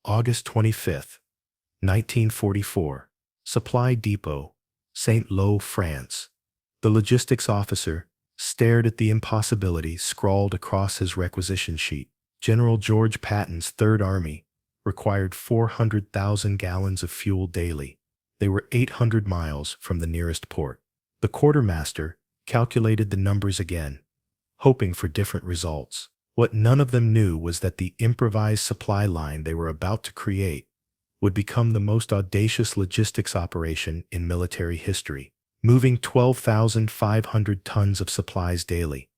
August 25, 1944. Supply Depot, St. Lo, France. The logistics officer stared at the impossibility scrawled across his requisition sheet. General George Patton's Third Army required 400,000 gallons of fuel daily. They were 800 miles from the nearest port. The quartermaster calculated the numbers again, hoping for different results. What none of them knew was that the improvised supply line they were about to create would become the most audacious logistics operation in military history, moving 12,500 tons of supplies daily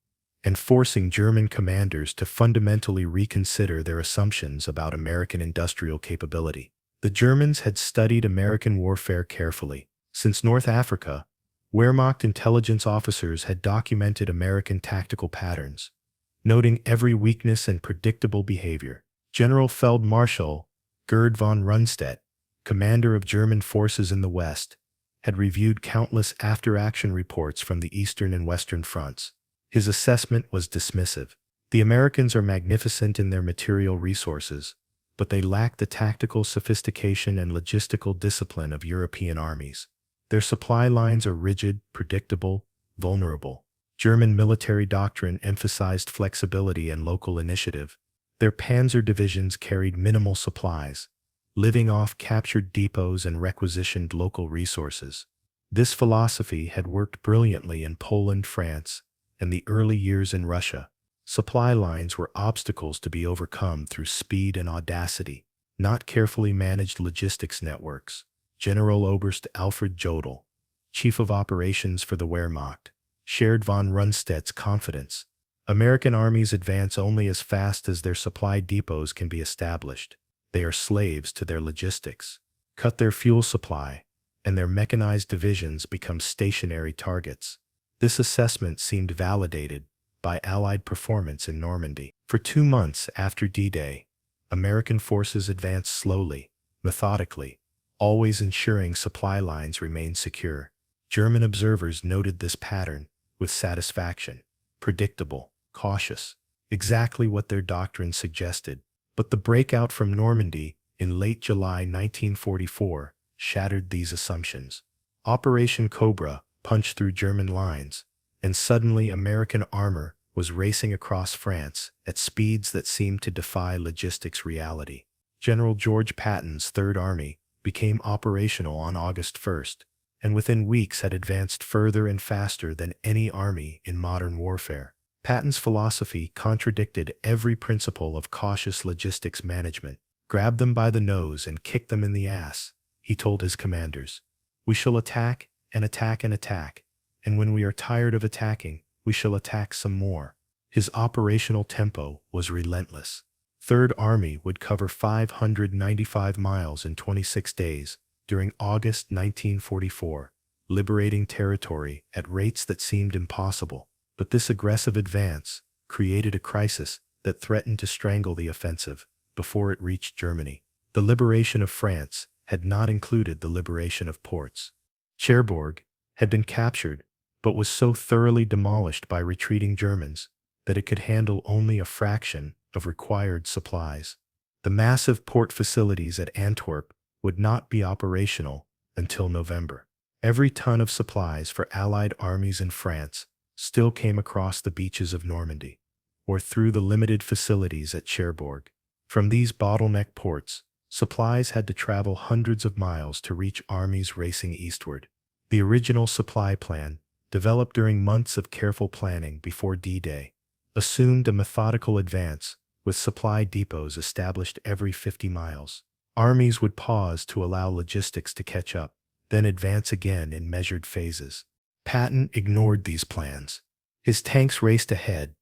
and forcing German commanders to fundamentally reconsider their assumptions about American industrial capability. The Germans had studied American warfare carefully. Since North Africa, Wehrmacht intelligence officers had documented American tactical patterns, noting every weakness and predictable behavior. General Feldmarschall Gerd von Rundstedt, commander of German forces in the West, had reviewed countless after-action reports from the Eastern and Western fronts. His assessment was dismissive. The Americans are magnificent in their material resources, but they lack the tactical sophistication and logistical discipline of European armies. Their supply lines are rigid, predictable, vulnerable. German military doctrine emphasized flexibility and local initiative. Their panzer divisions carried minimal supplies, living off captured depots and requisitioned local resources. This philosophy had worked brilliantly in Poland, France, and the early years in Russia. Supply lines were obstacles to be overcome through speed and audacity, not carefully managed logistics networks. General Oberst Alfred Jodl, chief of operations for the Wehrmacht, shared von Rundstedt's confidence. American armies advance only as fast as their supply depots can be established. They are slaves to their logistics. Cut their fuel supply, and their mechanized divisions become stationary targets. This assessment seemed validated by Allied performance in Normandy. For 2 months after D-Day, American forces advanced slowly, methodically, always ensuring supply lines remained secure. German observers noted this pattern with satisfaction. Predictable, cautious, exactly what their doctrine suggested. But the breakout from Normandy in late July 1944 shattered these assumptions. Operation Cobra punched through German lines, and suddenly American armor was racing across France at speeds that seemed to defy logistics reality. General George Patton's Third Army became operational on August 1st, and within weeks had advanced further and faster than any army in modern warfare. Patton's philosophy contradicted every principle of cautious logistics management. Grab them by the nose and kick them in the ass, he told his commanders. We shall attack and attack and attack, and when we are tired of attacking, we shall attack some more. His operational tempo was relentless. Third Army would cover 595 miles in 26 days during August 1944, liberating territory at rates that seemed impossible. But this aggressive advance created a crisis that threatened to strangle the offensive before it reached Germany. The liberation of France had not included the liberation of ports. Cherbourg had been captured, but was so thoroughly demolished by retreating Germans that it could handle only a fraction of required supplies. The massive port facilities at Antwerp would not be operational until November. Every ton of supplies for Allied armies in France still came across the beaches of Normandy, or through the limited facilities at Cherbourg. From these bottleneck ports, supplies had to travel hundreds of miles to reach armies racing eastward. The original supply plan, developed during months of careful planning before D-Day, assumed a methodical advance with supply depots established every 50 miles. Armies would pause to allow logistics to catch up, then advance again in measured phases. Patton ignored these plans. His tanks raced ahead,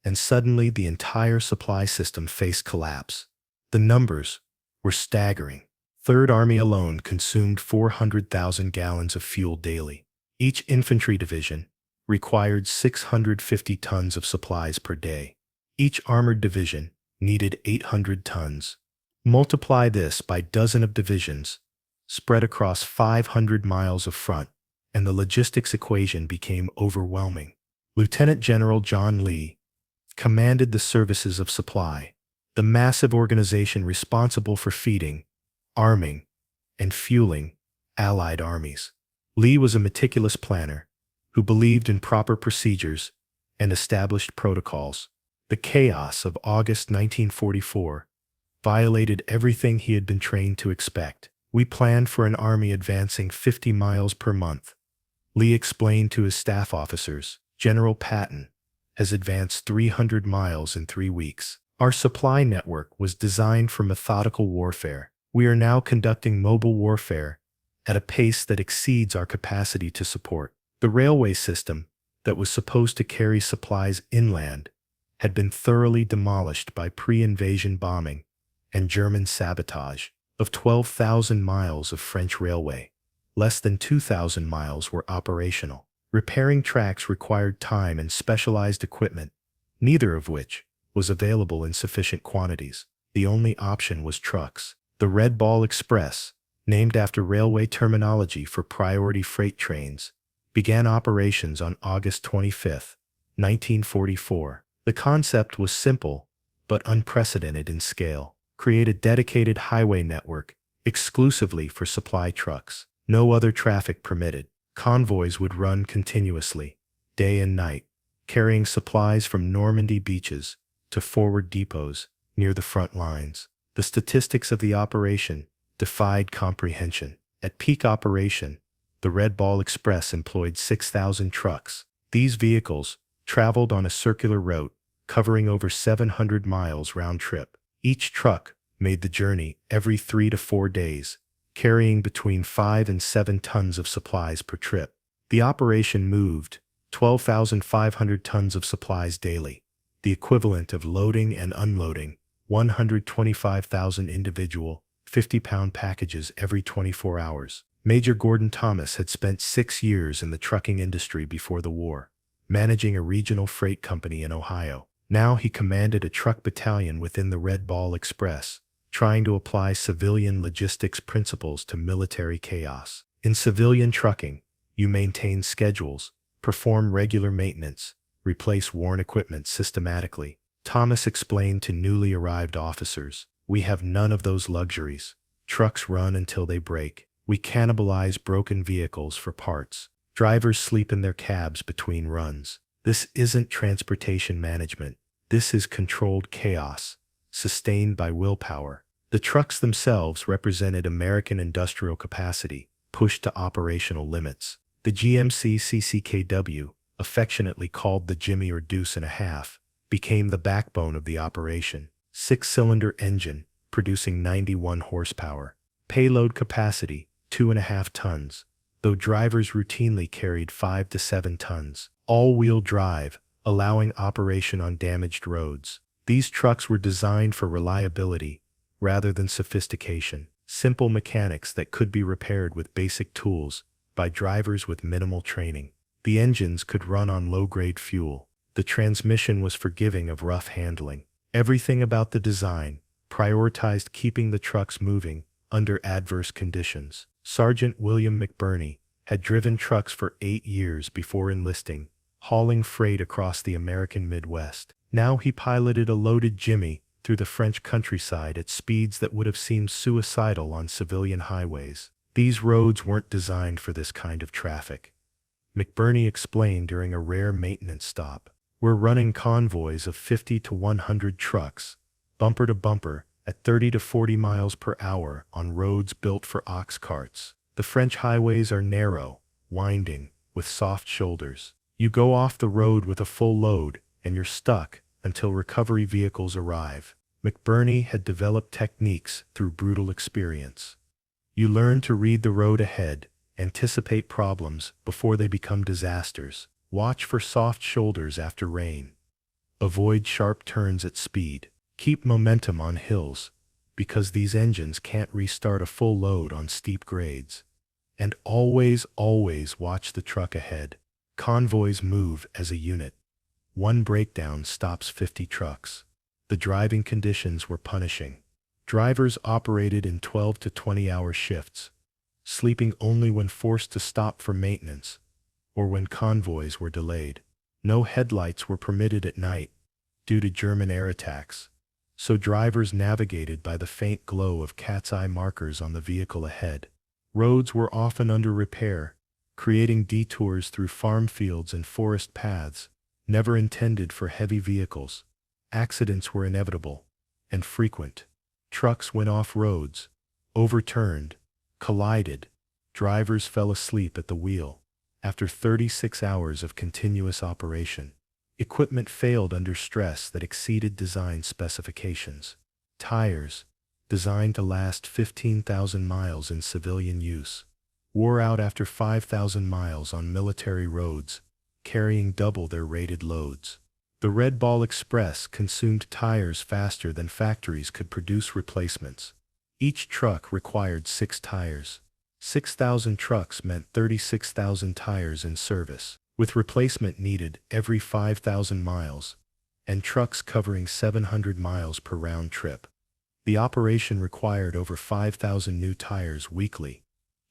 and suddenly the entire supply system faced collapse. The numbers were staggering. Third Army alone consumed 400,000 gallons of fuel daily. Each infantry division required 650 tons of supplies per day. Each armored division needed 800 tons. Multiply this by dozen of divisions, spread across 500 miles of front, and the logistics equation became overwhelming. Lieutenant General John Lee commanded the services of supply, the massive organization responsible for feeding, arming, and fueling Allied armies. Lee was a meticulous planner who believed in proper procedures and established protocols. The chaos of August 1944 violated everything he had been trained to expect. "We planned for an army advancing 50 miles per month," Lee explained to his staff officers. "General Patton has advanced 300 miles in 3 weeks. Our supply network was designed for methodical warfare. We are now conducting mobile warfare at a pace that exceeds our capacity to support." The railway system that was supposed to carry supplies inland had been thoroughly demolished by pre-invasion bombing and German sabotage. Of 12,000 miles of French railway, less than 2,000 miles were operational. Repairing tracks required time and specialized equipment, neither of which was available in sufficient quantities. The only option was trucks. The Red Ball Express, named after railway terminology for priority freight trains, began operations on August 25, 1944. The concept was simple but unprecedented in scale. Create a dedicated highway network exclusively for supply trucks. No other traffic permitted. Convoys would run continuously, day and night, carrying supplies from Normandy beaches to forward depots near the front lines. The statistics of the operation defied comprehension. At peak operation, the Red Ball Express employed 6,000 trucks. These vehicles traveled on a circular route covering over 700 miles round trip. Each truck made the journey every 3 to 4 days, carrying between 5 and 7 tons of supplies per trip. The operation moved 12,500 tons of supplies daily, the equivalent of loading and unloading 125,000 individual, 50-pound packages every 24 hours. Major Gordon Thomas had spent 6 years in the trucking industry before the war, managing a regional freight company in Ohio. Now he commanded a truck battalion within the Red Ball Express, trying to apply civilian logistics principles to military chaos. In civilian trucking, you maintain schedules, perform regular maintenance, replace worn equipment systematically. Thomas explained to newly arrived officers, "We have none of those luxuries. Trucks run until they break. We cannibalize broken vehicles for parts. Drivers sleep in their cabs between runs. This isn't transportation management. This is controlled chaos, sustained by willpower." The trucks themselves represented American industrial capacity, pushed to operational limits. The GMC CCKW, affectionately called the Jimmy or Deuce and a Half, became the backbone of the operation. 6-cylinder engine, producing 91 horsepower. Payload capacity, 2.5 tons, though drivers routinely carried 5 to 7 tons. All-wheel drive, allowing operation on damaged roads. These trucks were designed for reliability rather than sophistication. Simple mechanics that could be repaired with basic tools by drivers with minimal training. The engines could run on low-grade fuel. The transmission was forgiving of rough handling. Everything about the design prioritized keeping the trucks moving under adverse conditions. Sergeant William McBurney had driven trucks for 8 years before enlisting, hauling freight across the American Midwest. Now he piloted a loaded Jimmy through the French countryside at speeds that would have seemed suicidal on civilian highways. These roads weren't designed for this kind of traffic, McBurney explained during a rare maintenance stop. "We're running convoys of 50 to 100 trucks, bumper to bumper, at 30 to 40 miles per hour on roads built for ox carts. The French highways are narrow, winding, with soft shoulders. You go off the road with a full load, and you're stuck until recovery vehicles arrive." McBurney had developed techniques through brutal experience. You learn to read the road ahead, anticipate problems before they become disasters, watch for soft shoulders after rain, avoid sharp turns at speed, keep momentum on hills, because these engines can't restart a full load on steep grades, and always watch the truck ahead. Convoys move as a unit. One breakdown stops 50 trucks. The driving conditions were punishing. Drivers operated in 12 to 20-hour shifts, sleeping only when forced to stop for maintenance or when convoys were delayed. No headlights were permitted at night due to German air attacks, so drivers navigated by the faint glow of cat's eye markers on the vehicle ahead. Roads were often under repair, creating detours through farm fields and forest paths, never intended for heavy vehicles. Accidents were inevitable and frequent. Trucks went off roads, overturned, collided. Drivers fell asleep at the wheel after 36 hours of continuous operation. Equipment failed under stress that exceeded design specifications. Tires, designed to last 15,000 miles in civilian use, wore out after 5,000 miles on military roads, carrying double their rated loads. The Red Ball Express consumed tires faster than factories could produce replacements. Each truck required 6 tires. 6,000 trucks meant 36,000 tires in service, with replacement needed every 5,000 miles, and trucks covering 700 miles per round trip. The operation required over 5,000 new tires weekly,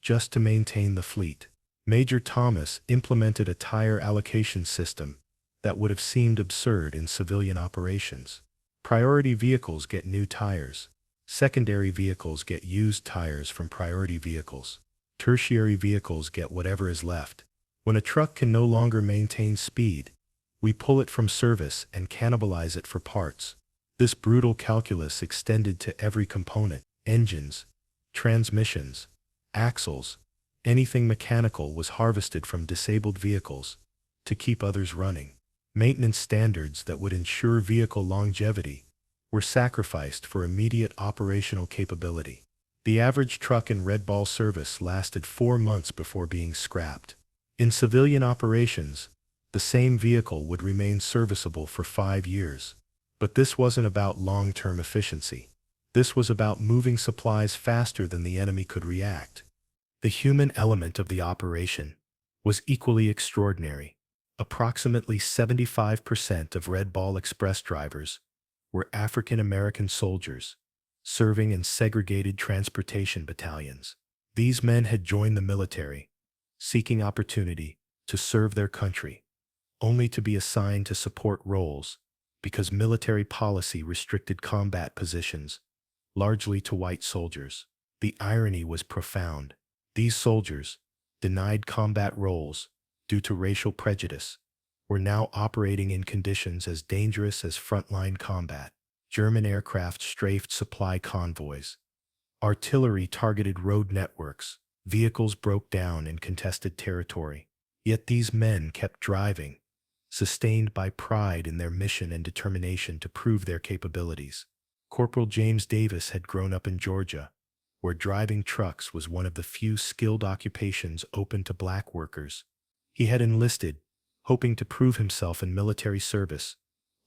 just to maintain the fleet. Major Thomas implemented a tire allocation system that would have seemed absurd in civilian operations. Priority vehicles get new tires. Secondary vehicles get used tires from priority vehicles. Tertiary vehicles get whatever is left. When a truck can no longer maintain speed, we pull it from service and cannibalize it for parts. This brutal calculus extended to every component: engines, transmissions, axles. Anything mechanical was harvested from disabled vehicles to keep others running. Maintenance standards that would ensure vehicle longevity were sacrificed for immediate operational capability. The average truck in Red Ball service lasted 4 months before being scrapped. In civilian operations, the same vehicle would remain serviceable for 5 years. But this wasn't about long-term efficiency. This was about moving supplies faster than the enemy could react. The human element of the operation was equally extraordinary. Approximately 75% of Red Ball Express drivers were African American soldiers, serving in segregated transportation battalions. These men had joined the military, seeking opportunity to serve their country, only to be assigned to support roles because military policy restricted combat positions, largely to white soldiers. The irony was profound. These soldiers, denied combat roles due to racial prejudice, were now operating in conditions as dangerous as frontline combat. German aircraft strafed supply convoys. Artillery targeted road networks. Vehicles broke down in contested territory. Yet these men kept driving, sustained by pride in their mission and determination to prove their capabilities. Corporal James Davis had grown up in Georgia, where driving trucks was one of the few skilled occupations open to black workers. He had enlisted, hoping to prove himself in military service,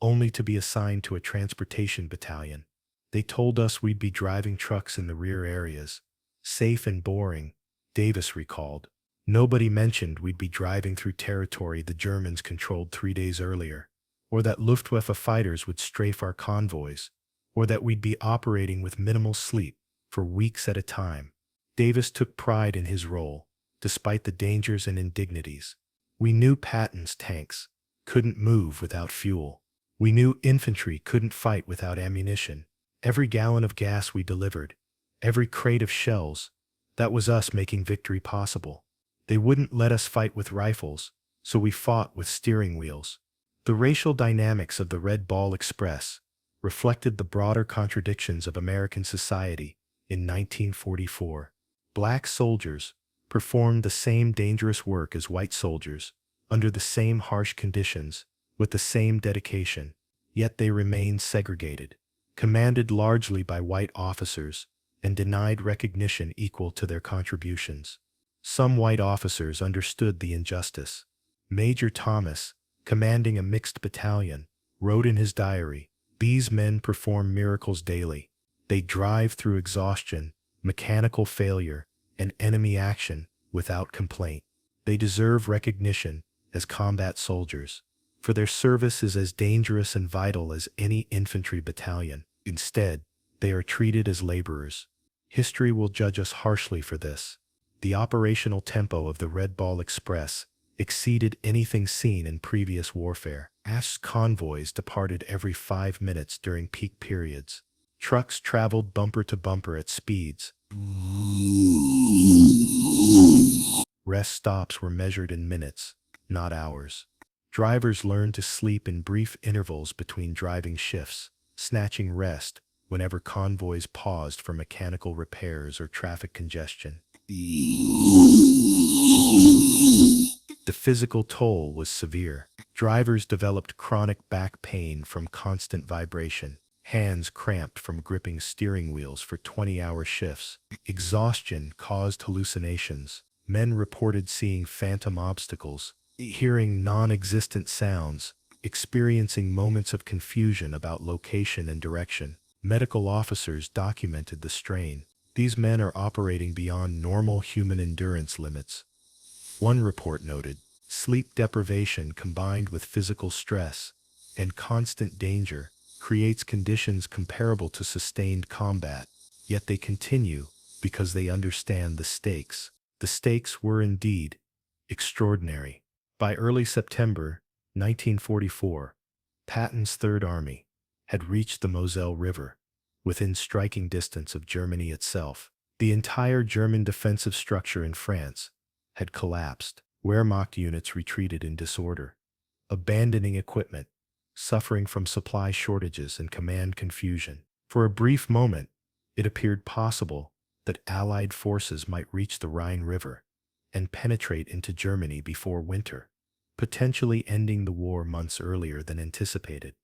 only to be assigned to a transportation battalion. They told us we'd be driving trucks in the rear areas. Safe and boring, Davis recalled. Nobody mentioned we'd be driving through territory the Germans controlled 3 days earlier, or that Luftwaffe fighters would strafe our convoys, or that we'd be operating with minimal sleep for weeks at a time. Davis took pride in his role, despite the dangers and indignities. We knew Patton's tanks couldn't move without fuel. We knew infantry couldn't fight without ammunition. Every gallon of gas we delivered, every crate of shells, that was us making victory possible. They wouldn't let us fight with rifles, so we fought with steering wheels. The racial dynamics of the Red Ball Express reflected the broader contradictions of American society in 1944. Black soldiers performed the same dangerous work as white soldiers, under the same harsh conditions, with the same dedication, yet they remained segregated, commanded largely by white officers, and denied recognition equal to their contributions. Some white officers understood the injustice. Major Thomas, commanding a mixed battalion, wrote in his diary, "These men perform miracles daily. They drive through exhaustion, mechanical failure, and enemy action without complaint. They deserve recognition as combat soldiers, for their service is as dangerous and vital as any infantry battalion. Instead, they are treated as laborers. History will judge us harshly for this." The operational tempo of the Red Ball Express exceeded anything seen in previous warfare. As convoys departed every 5 minutes during peak periods. Trucks traveled bumper to bumper at speeds. Rest stops were measured in minutes, not hours. Drivers learned to sleep in brief intervals between driving shifts, snatching rest whenever convoys paused for mechanical repairs or traffic congestion. The physical toll was severe. Drivers developed chronic back pain from constant vibration, hands cramped from gripping steering wheels for 20-hour shifts. Exhaustion caused hallucinations. Men reported seeing phantom obstacles, hearing non-existent sounds, experiencing moments of confusion about location and direction. Medical officers documented the strain. These men are operating beyond normal human endurance limits. One report noted, sleep deprivation combined with physical stress and constant danger creates conditions comparable to sustained combat, yet they continue because they understand the stakes. The stakes were indeed extraordinary. By early September 1944, Patton's Third Army had reached the Moselle River, within striking distance of Germany itself. The entire German defensive structure in France had collapsed. Wehrmacht units retreated in disorder, abandoning equipment, suffering from supply shortages and command confusion. For a brief moment, it appeared possible that Allied forces might reach the Rhine River and penetrate into Germany before winter, potentially ending the war months earlier than anticipated.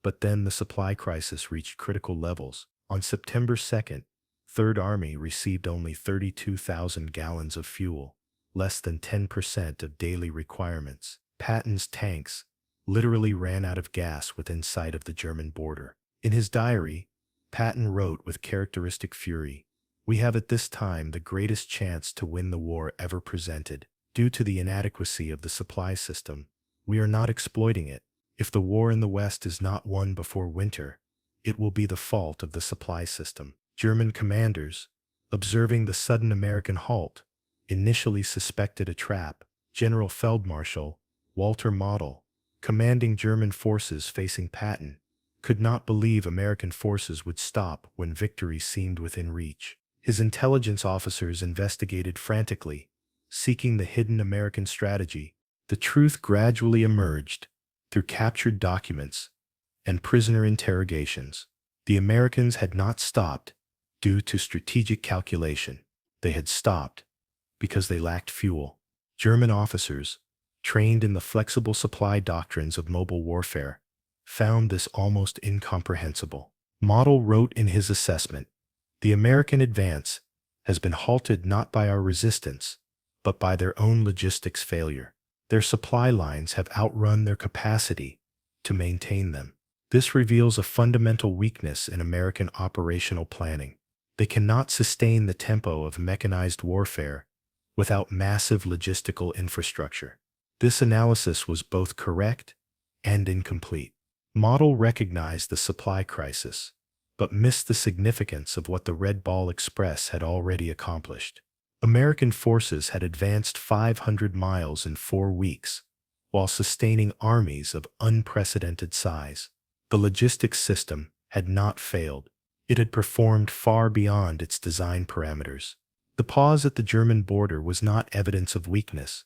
But then the supply crisis reached critical levels. On September 2nd, Third Army received only 32,000 gallons of fuel, less than 10% of daily requirements. Patton's tanks literally ran out of gas within sight of the German border. In his diary, Patton wrote with characteristic fury, "We have at this time the greatest chance to win the war ever presented. Due to the inadequacy of the supply system, we are not exploiting it. If the war in the West is not won before winter, it will be the fault of the supply system." German commanders, observing the sudden American halt, initially suspected a trap. General Feldmarschall Walter Model, commanding German forces facing Patton, could not believe American forces would stop when victory seemed within reach. His intelligence officers investigated frantically, seeking the hidden American strategy. The truth gradually emerged through captured documents and prisoner interrogations. The Americans had not stopped due to strategic calculation. They had stopped because they lacked fuel. German officers, trained in the flexible supply doctrines of mobile warfare, found this almost incomprehensible. Model wrote in his assessment, "The American advance has been halted not by our resistance, but by their own logistics failure. Their supply lines have outrun their capacity to maintain them. This reveals a fundamental weakness in American operational planning. They cannot sustain the tempo of mechanized warfare without massive logistical infrastructure." This analysis was both correct and incomplete. Model recognized the supply crisis, but missed the significance of what the Red Ball Express had already accomplished. American forces had advanced 500 miles in 4 weeks, while sustaining armies of unprecedented size. The logistics system had not failed. It had performed far beyond its design parameters. The pause at the German border was not evidence of weakness,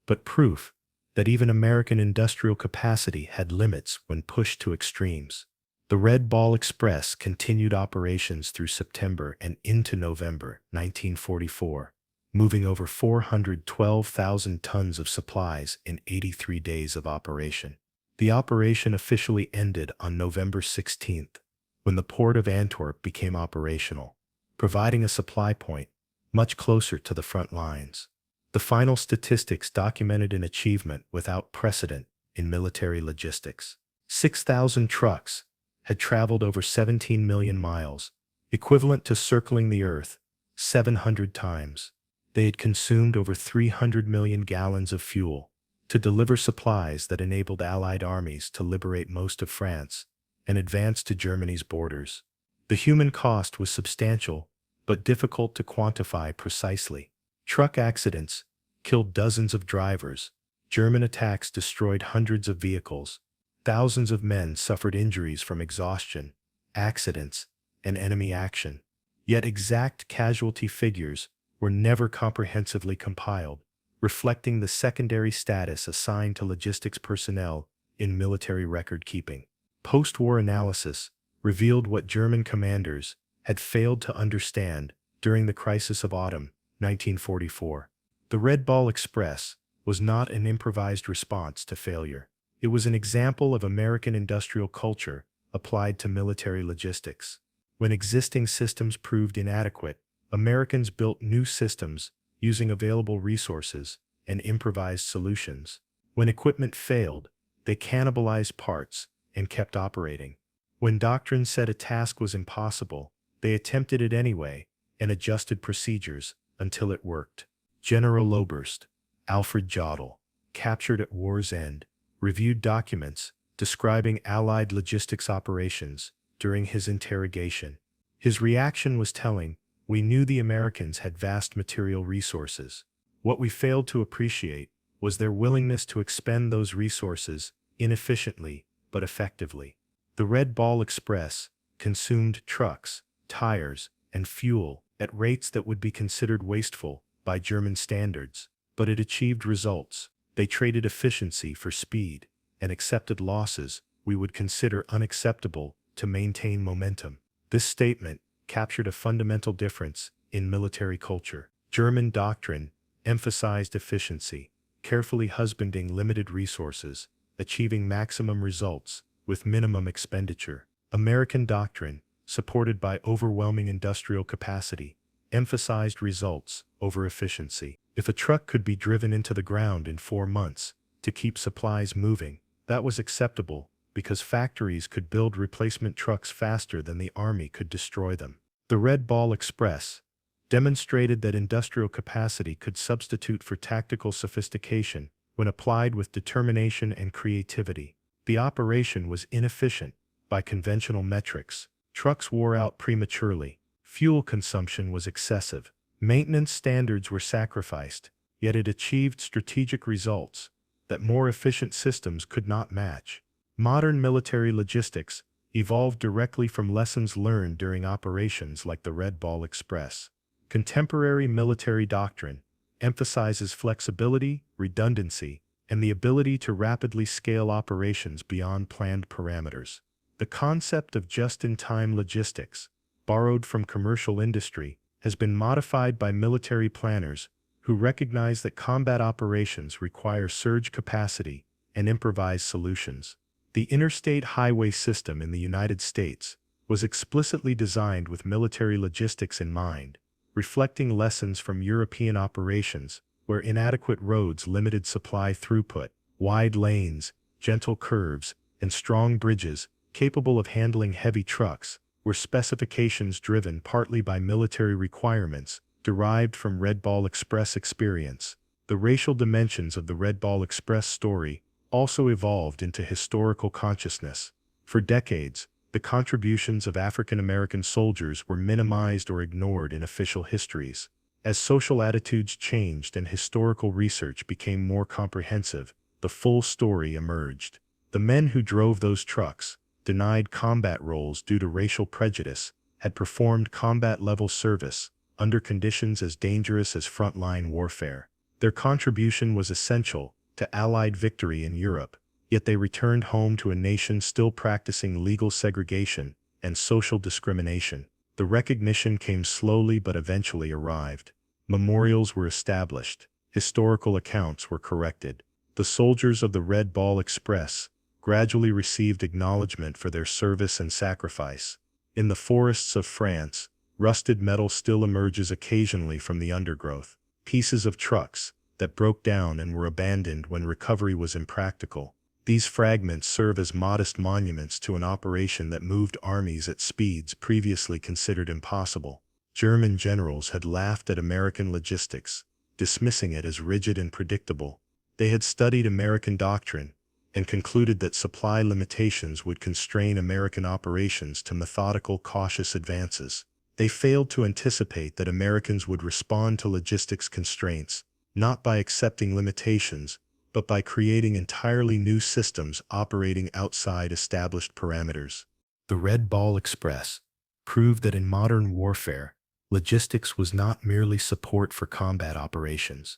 but proof that even American industrial capacity had limits when pushed to extremes. The Red Ball Express continued operations through September and into November 1944, moving over 412,000 tons of supplies in 83 days of operation. The operation officially ended on November 16th, when the port of Antwerp became operational, providing a supply point much closer to the front lines. The final statistics documented an achievement without precedent in military logistics. 6,000 trucks had traveled over 17 million miles, equivalent to circling the Earth 700 times. They had consumed over 300 million gallons of fuel to deliver supplies that enabled Allied armies to liberate most of France and advance to Germany's borders. The human cost was substantial, but difficult to quantify precisely. Truck accidents killed dozens of drivers, German attacks destroyed hundreds of vehicles. Thousands of men suffered injuries from exhaustion, accidents, and enemy action. Yet exact casualty figures were never comprehensively compiled, reflecting the secondary status assigned to logistics personnel in military record keeping. Post-war analysis revealed what German commanders had failed to understand during the crisis of autumn 1944. The Red Ball Express was not an improvised response to failure. It was an example of American industrial culture applied to military logistics. When existing systems proved inadequate, Americans built new systems using available resources and improvised solutions. When equipment failed, they cannibalized parts and kept operating. When doctrine said a task was impossible, they attempted it anyway and adjusted procedures until it worked. General Loberst, Alfred Jodl, captured at war's end, reviewed documents describing Allied logistics operations during his interrogation. His reaction was telling. We knew the Americans had vast material resources. What we failed to appreciate was their willingness to expend those resources inefficiently but effectively. The Red Ball Express consumed trucks, tires, and fuel at rates that would be considered wasteful by German standards, but it achieved results. They traded efficiency for speed and accepted losses we would consider unacceptable to maintain momentum. This statement captured a fundamental difference in military culture. German doctrine emphasized efficiency, carefully husbanding limited resources, achieving maximum results with minimum expenditure. American doctrine, supported by overwhelming industrial capacity, emphasized results over efficiency. If a truck could be driven into the ground in 4 months to keep supplies moving, that was acceptable because factories could build replacement trucks faster than the army could destroy them. The Red Ball Express demonstrated that industrial capacity could substitute for tactical sophistication when applied with determination and creativity. The operation was inefficient by conventional metrics. Trucks wore out prematurely. Fuel consumption was excessive. Maintenance standards were sacrificed, yet it achieved strategic results that more efficient systems could not match. Modern military logistics evolved directly from lessons learned during operations like the Red Ball Express. Contemporary military doctrine emphasizes flexibility, redundancy, and the ability to rapidly scale operations beyond planned parameters. The concept of just-in-time logistics, borrowed from commercial industry, has been modified by military planners who recognize that combat operations require surge capacity and improvised solutions. The interstate highway system in the United States was explicitly designed with military logistics in mind, reflecting lessons from European operations where inadequate roads limited supply throughput. Wide lanes, gentle curves, and strong bridges capable of handling heavy trucks were specifications driven partly by military requirements derived from Red Ball Express experience. The racial dimensions of the Red Ball Express story also evolved into historical consciousness. For decades, the contributions of African American soldiers were minimized or ignored in official histories. As social attitudes changed and historical research became more comprehensive, the full story emerged. The men who drove those trucks, denied combat roles due to racial prejudice, had performed combat-level service under conditions as dangerous as frontline warfare. Their contribution was essential to Allied victory in Europe, yet they returned home to a nation still practicing legal segregation and social discrimination. The recognition came slowly but eventually arrived. Memorials were established. Historical accounts were corrected. The soldiers of the Red Ball Express gradually received acknowledgement for their service and sacrifice. In the forests of France, rusted metal still emerges occasionally from the undergrowth. Pieces of trucks that broke down and were abandoned when recovery was impractical. These fragments serve as modest monuments to an operation that moved armies at speeds previously considered impossible. German generals had laughed at American logistics, dismissing it as rigid and predictable. They had studied American doctrine and concluded that supply limitations would constrain American operations to methodical, cautious advances. They failed to anticipate that Americans would respond to logistics constraints, not by accepting limitations, but by creating entirely new systems operating outside established parameters. The Red Ball Express proved that in modern warfare, logistics was not merely support for combat operations.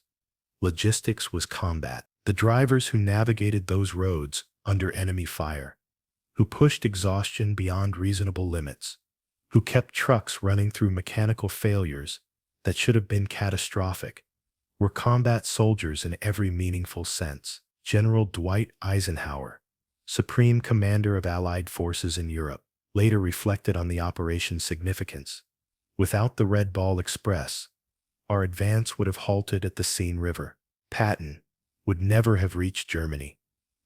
Logistics was combat. The drivers who navigated those roads under enemy fire, who pushed exhaustion beyond reasonable limits, who kept trucks running through mechanical failures that should have been catastrophic, were combat soldiers in every meaningful sense. General Dwight Eisenhower, Supreme Commander of Allied forces in Europe, later reflected on the operation's significance. Without the Red Ball Express, our advance would have halted at the Seine River. Patton would never have reached Germany.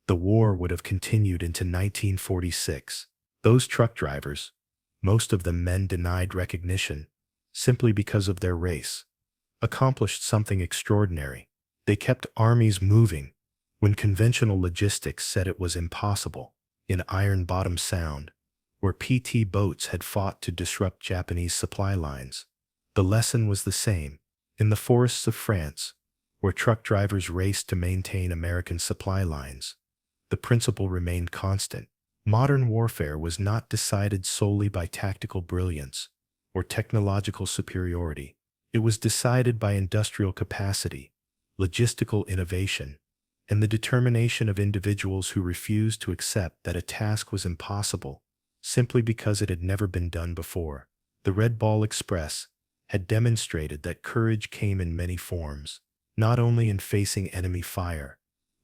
The war would have continued into 1946. Those truck drivers, most of them men denied recognition simply because of their race, accomplished something extraordinary. They kept armies moving when conventional logistics said it was impossible. In Iron Bottom Sound, where PT boats had fought to disrupt Japanese supply lines, the lesson was the same. In the forests of France, where truck drivers raced to maintain American supply lines, the principle remained constant. Modern warfare was not decided solely by tactical brilliance or technological superiority. It was decided by industrial capacity, logistical innovation, and the determination of individuals who refused to accept that a task was impossible simply because it had never been done before. The Red Ball Express had demonstrated that courage came in many forms, not only in facing enemy fire,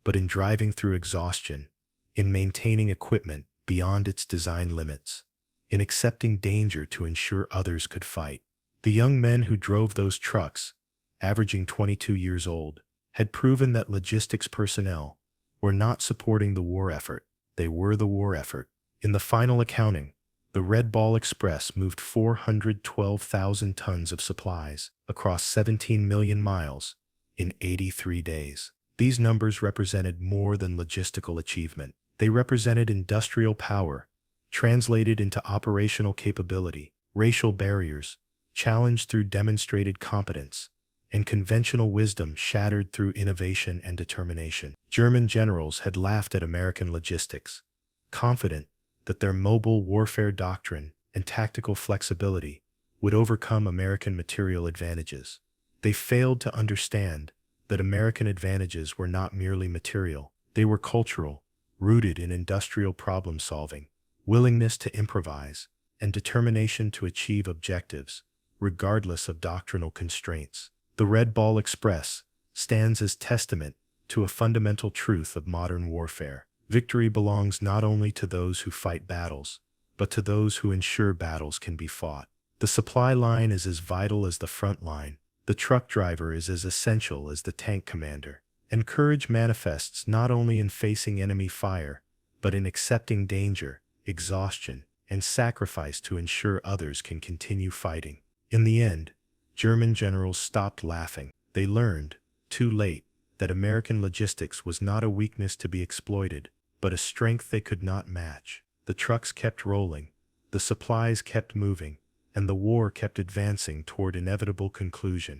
but in driving through exhaustion, in maintaining equipment beyond its design limits, in accepting danger to ensure others could fight. The young men who drove those trucks, averaging 22 years old, had proven that logistics personnel were not supporting the war effort, they were the war effort. In the final accounting, the Red Ball Express moved 412,000 tons of supplies across 17 million miles in 83 days. These numbers represented more than logistical achievement. They represented industrial power, translated into operational capability, racial barriers challenged through demonstrated competence, and conventional wisdom shattered through innovation and determination. German generals had laughed at American logistics, confident that their mobile warfare doctrine and tactical flexibility would overcome American material advantages. They failed to understand that American advantages were not merely material, they were cultural, rooted in industrial problem-solving, willingness to improvise, and determination to achieve objectives, regardless of doctrinal constraints. The Red Ball Express stands as testament to a fundamental truth of modern warfare. Victory belongs not only to those who fight battles, but to those who ensure battles can be fought. The supply line is as vital as the front line. The truck driver is as essential as the tank commander. And courage manifests not only in facing enemy fire, but in accepting danger, exhaustion, and sacrifice to ensure others can continue fighting. In the end, German generals stopped laughing. They learned, too late, that American logistics was not a weakness to be exploited, but a strength they could not match. The trucks kept rolling, the supplies kept moving, and the war kept advancing toward inevitable conclusion.